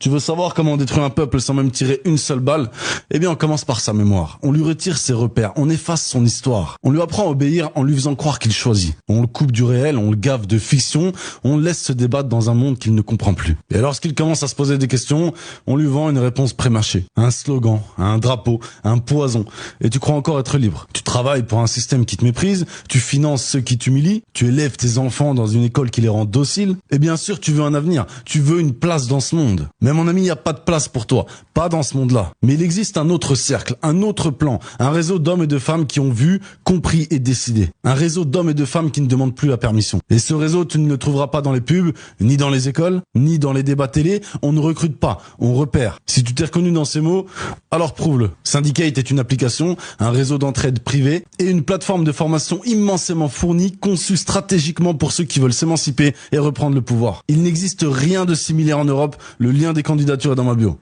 Tu veux savoir comment on détruit un peuple sans même tirer une seule balle? Eh bien, on commence par sa mémoire. On lui retire ses repères, on efface son histoire. On lui apprend à obéir en lui faisant croire qu'il choisit. On le coupe du réel, on le gave de fiction, on le laisse se débattre dans un monde qu'il ne comprend plus. Et lorsqu'il commence à se poser des questions, on lui vend une réponse prémâchée. Un slogan, un drapeau, un poison. Et tu crois encore être libre. Tu travailles pour un système qui te méprise, tu finances ceux qui t'humilient, tu élèves tes enfants dans une école qui les rend dociles. Et bien sûr, tu veux un avenir, tu veux une place dans ce monde. Mais mon ami, il n'y a pas de place pour toi, pas dans ce monde-là. Mais il existe un autre cercle, un autre plan, un réseau d'hommes et de femmes qui ont vu, compris et décidé. Un réseau d'hommes et de femmes qui ne demandent plus la permission. Et ce réseau, tu ne le trouveras pas dans les pubs, ni dans les écoles, ni dans les débats télé. On ne recrute pas, on repère. Si tu t'es reconnu dans ces mots, alors prouve-le. Syndicate est une application, un réseau d'entraide privé et une plateforme de formation immensément fournie, conçue stratégiquement pour ceux qui veulent s'émanciper et reprendre le pouvoir. Il n'existe rien de similaire en Europe, le lien des candidatures est dans ma bio.